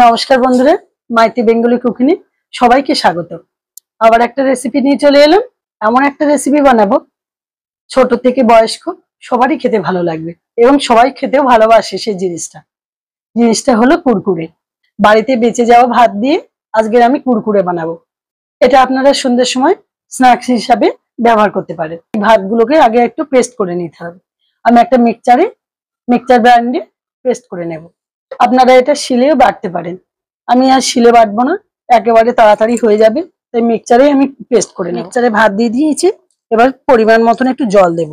নমস্কার বন্ধুরা, মাইতি বেঙ্গলি কুকিংয়ে সবাইকে স্বাগত। আবার একটা রেসিপি নিয়ে চলে এলাম। এমন একটা রেসিপি বানাবো ছোট থেকে বয়স্ক সবারই খেতে ভালো লাগবে এবং সবাই খেতেও ভালোবাসে। সেই জিনিসটা হলো কুরকুরে। বাড়িতে বেঁচে যাওয়া ভাত দিয়ে আজকের আমি কুরকুরে বানাবো। এটা আপনারা সন্ধ্যের সময় স্ন্যাক্স হিসাবে ব্যবহার করতে পারেন। ভাতগুলোকে আগে একটু পেস্ট করে নিতে হবে। আমি একটা মিক্সচার ব্রান্ডে পেস্ট করে নেব। আপনারা এটা শিলেও বাটতে পারেন। আমি আর শিলে বাটবো না, একেবারে তাড়াতাড়ি হয়ে যাবে, তাই মিক্সচারে আমি পেস্ট করে নেব। মিক্সচারে ভাত দিয়ে দিয়েছি, এবার পরিমাণ মতন একটু জল দেব,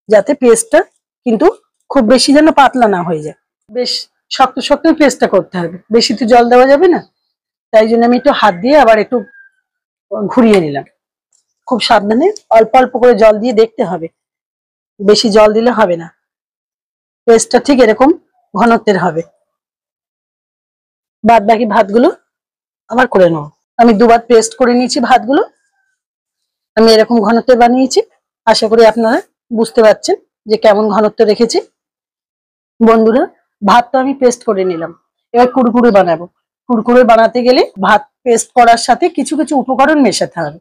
যাতে পেস্টটা কিন্তু খুব বেশি যেন পাতলা না হয়ে যায়। বেশ শক্ত শক্ত পেস্টটা করতে হবে, বেশি তো জল দেওয়া যাবে না। তাই জন্য আমি একটু হাত দিয়ে আবার একটু ঘুরিয়ে নিলাম। খুব সাবধানে অল্প অল্প করে জল দিয়ে দেখতে হবে, বেশি জল দিলে হবে না। পেস্টটা ঠিক এরকম ঘনত্বের হবে। বাদ বাকি ভাতগুলো আবার করে নেব। আমি দুবার পেস্ট করে নিয়েছি ভাতগুলো। আমি এরকম ঘনত্বে বানিয়েছি। আশা করি আপনারা বুঝতে পারছেন যে কেমন ঘনত্ব রেখেছি। বন্ধুরা, ভাতটা আমি পেস্ট করে নিলাম। এবার কুরকুরে বানাবো। কুরকুরে বানাতে গেলে ভাত পেস্ট করার সাথে কিছু কিছু উপকরণ মেশাতে হবে।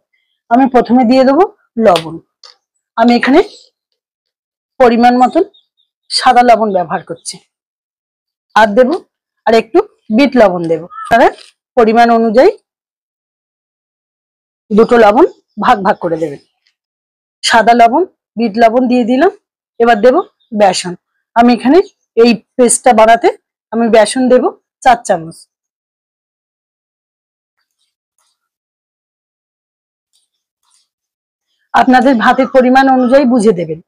আমি প্রথমে দিয়ে দেবো লবণ। আমি এখানে পরিমাণ মতন সাদা লবণ ব্যবহার করছি। আর দেবো আর একটু বিট লবণ দেবো। তারা পরিমাণ অনুযায়ী দুটো লবণ ভাগ ভাগ করে দেবেন। সাদা লবণ, বিট লবণ দিয়ে দিলাম। এবার দেব বেসন। আমি এখানে এই পেস্টটা বানাতে আমি বেসন দেব 4 চামচ। আপনাদের ভাতের পরিমাণ অনুযায়ী বুঝে দেবেন।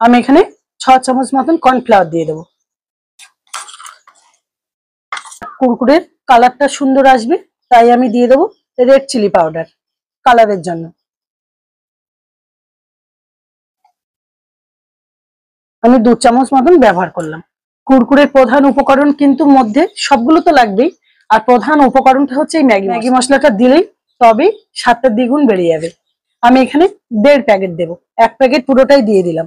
আমি এখানে 6 চামচ মতন কর্নফ্লাওয়ার দিয়ে দেবো। কুরকুরের কালারটা সুন্দর আসবে, তাই আমি দিয়ে দেবো রেড চিলি পাউডার কালারের জন্য। আমি 2 চামচ মতন ব্যবহার করলাম। কুরকুরের প্রধান উপকরণ কিন্তু মধ্যে সবগুলো তো লাগবেই, আর প্রধান উপকরণটা হচ্ছে এই ম্যাগি মশলাটা দিলেই তবেই স্বাদটা দ্বিগুণ বেড়ে যাবে। আমি এখানে 1.5 প্যাকেট দেবো। 1 প্যাকেট পুরোটাই দিয়ে দিলাম।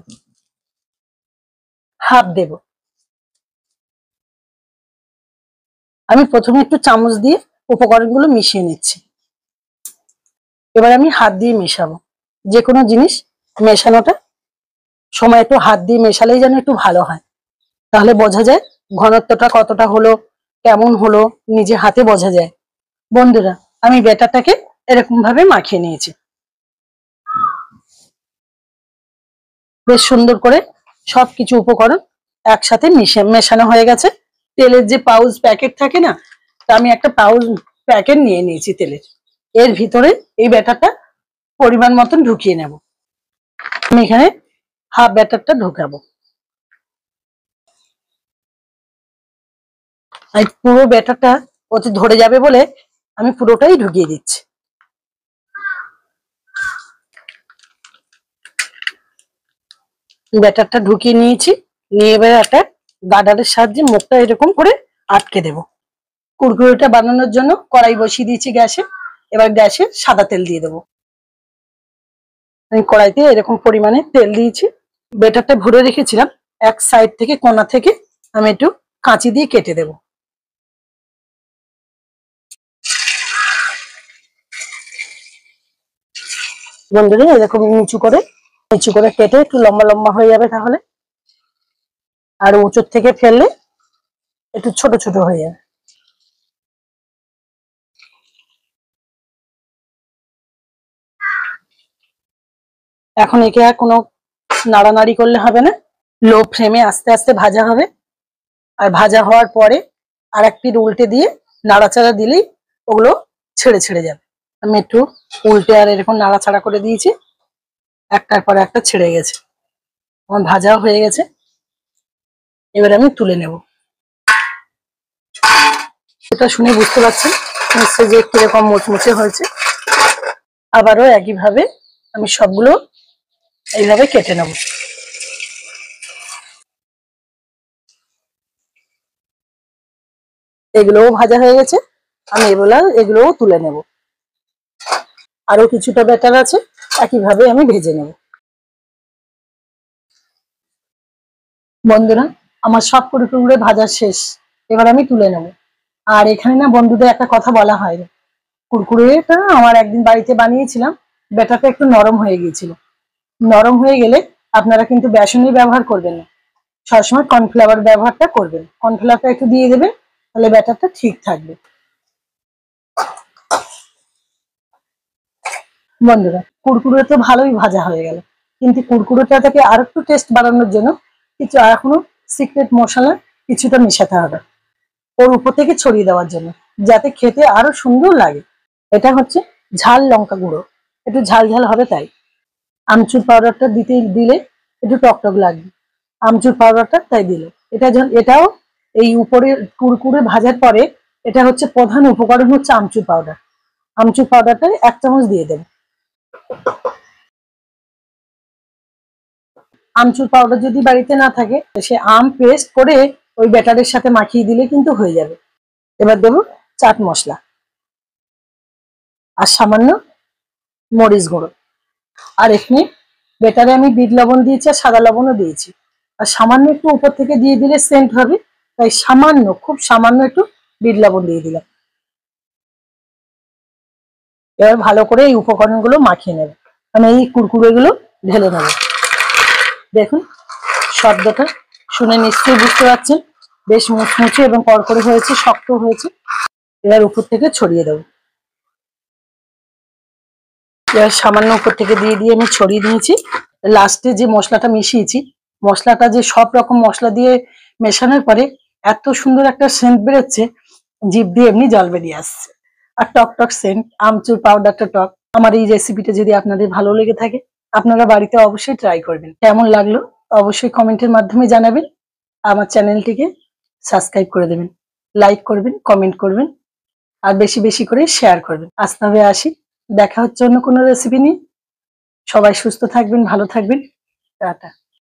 হাফ দেব। আমি প্রথমে একটু চামচ দিয়ে উপকরণগুলো মিশিয়ে নিচ্ছি। এবার আমি হাত দিয়ে মেশাবো। যে কোনো জিনিস মেশানোটা সময় একটু হাত দিয়ে মেশালেই যেন একটু ভালো হয়, তাহলে বোঝা যায় ঘনত্বটা কতটা হলো, কেমন হলো, নিজে হাতে বোঝা যায়। বন্ধুরা, আমি ব্যাটারটাকে এরকম ভাবে মাখিয়ে নিয়েছি। বেশ সুন্দর করে সবকিছু উপকরণ একসাথে মেশানো হয়ে গেছে। তেলের যে পাউচ প্যাকেট থাকে না, তা আমি একটা পাউচ প্যাকেট নিয়ে নিয়েছি তেলের। এর ভিতরে এই ব্যাটারটা পরিমাণ মতন ঢুকিয়ে নেব। আমি এখানে হাফ ব্যাটারটা ঢোকাবো। আর পুরো ব্যাটারটা ওতে ধরে যাবে বলে আমি পুরোটাই ঢুকিয়ে দিচ্ছি। ব্যাটারটা ঢুকিয়ে নিয়েছি। নিয়ে এবার একটা গার্ডারের সাহায্যে মুখটা এরকম করে আটকে দেব। কুরকুরেটা বানানোর জন্য কড়াই বসিয়ে দিয়েছি গ্যাসে। এবার গ্যাসে সাদা তেল দিয়ে দেবো। আমি কড়াইতে এরকম পরিমাণে তেল দিয়েছি। ব্যাটারটা ভরে রেখেছিলাম, এক সাইড থেকে কোণা থেকে আমি একটু কাঁচি দিয়ে কেটে দেব। বন্ধুরা, এরকম নিচু করে কেটে একটু লম্বা লম্বা হয়ে যাবে তাহলে। আর উঁচুর থেকে ফেললে একটু ছোট ছোট হয়ে যাবে। এখন একে আর কোনো নাড়ানাড়ি করলে হবে না। লো ফ্লেমে আস্তে আস্তে ভাজা হবে। আর ভাজা হওয়ার পরে আর এক পিঠ উল্টে দিয়ে নাড়াচাড়া দিলেই ওগুলো ছেড়ে ছেড়ে যাবে। আমি একটু উল্টে আর এরকম নাড়াচাড়া করে দিয়েছি। একটার পর একটা ছেড়ে গেছে। আমার ভাজাও হয়ে গেছে। এবার আমি তুলে নেব। এটা শুনে বুঝতে পারছেন নিশ্চয়ই যে কিরকম মুচমুচে হয়েছে। আবারও একইভাবে আমি সবগুলো এইভাবে কেটে নেব। এগুলোও ভাজা হয়ে গেছে। আমি এগুলোও তুলে নেব। আরো কিছুটা ব্যাটার আছে, একইভাবে আমি ভেজে নেব। বন্ধুরা, আমার সব কুরকুরে ভাজা শেষ। এবার আমি তুলে নেব। আর এখানে না বন্ধুদের একটা কথা বলা হয়, কুরকুরেটা আমার একদিন বাড়িতে বানিয়েছিলাম, ব্যাটারটা একটু নরম হয়ে গিয়েছিল। নরম হয়ে গেলে আপনারা কিন্তু বেসনের ব্যবহার করবেন না, সবসময় কর্নফ্লাওয়ার ব্যবহারটা করবেন। কর্নফ্লাওয়ারটা একটু দিয়ে দেবেন, তাহলে ব্যাটারটা ঠিক থাকবে। বন্ধুরা, কুরকুরে তো ভালোই ভাজা হয়ে গেল, কিন্তু কুরকুরেটাকে আর একটু টেস্ট বাড়ানোর জন্য কিছু এখনো সিক্রেট মশলা কিছুটা মেশাতে হবে ওর উপর থেকে ছড়িয়ে দেওয়ার জন্য, যাতে খেতে আরো সুন্দর লাগে। এটা হচ্ছে ঝাল লঙ্কা গুঁড়ো, একটু ঝাল ঝাল হবে তাই। আমচুর পাউডারটা দিলে একটু টকটক লাগবে, আমচুর পাউডারটা তাই দিল। এটাও এই উপরে কুরকুরে ভাজার পরে এটা হচ্ছে প্রধান উপকরণ হচ্ছে আমচুর পাউডার। আমচুর পাউডারটা 1 চামচ দিয়ে দেবে। আমচুর পাউডার যদি বাড়িতে না থাকে, সে আম পেস্ট করে ওই ব্যাটারের সাথে মাখিয়ে দিলে কিন্তু হয়ে যাবে। এবার দেবো চাট মশলা আর সামান্য মরিচ গুঁড়ো। আর এখানে ব্যাটারে আমি বিট লবণ দিয়েছি আর সাদা লবণও দিয়েছি, আর সামান্য একটু উপর থেকে দিয়ে দিলে সেন্ট হবে, তাই সামান্য, খুব সামান্য একটু বিট লবণ দিয়ে দিলাম। এবার ভালো করে এই উপকরণগুলো মাখিয়ে নেবে, আমি এই কুরকুরে গুলো ঢেলে নেব। দেখুন শব্দটা শুনে নিশ্চয়ই বুঝতে পারছেন, বেশ মুচমুচে এবং কড়কড়ে হয়েছে, শক্ত হয়েছে। এবার উপর থেকে ছড়িয়ে দেবো। এবার সামান্য উপর থেকে দিয়ে দিয়ে আমি ছড়িয়ে দিয়েছি। লাস্টে যে মশলাটা মিশিয়েছি, মশলাটা যে সব রকম মশলা দিয়ে মেশানোর পরে এত সুন্দর একটা সেন্ট বেরোচ্ছে, জিভ দিয়ে এমনি জল বেরিয়ে আসছে। আর টক টক সেন্ট, আমচুর পাউডারটা টক। আমার এই রেসিপিটা যদি আপনাদের ভালো লেগে থাকে, আপনারা বাড়িতে অবশ্যই ট্রাই করবেন। কেমন লাগলো অবশ্যই কমেন্টের মাধ্যমে জানাবেন। আমার চ্যানেলটিকে সাবস্ক্রাইব করে দেবেন, লাইক করবেন, কমেন্ট করবেন, আর বেশি বেশি করে শেয়ার করবেন। আজ তবে আসি, দেখা হচ্ছে অন্য কোনো রেসিপি নিয়ে। সবাই সুস্থ থাকবেন, ভালো থাকবেন, টাটা।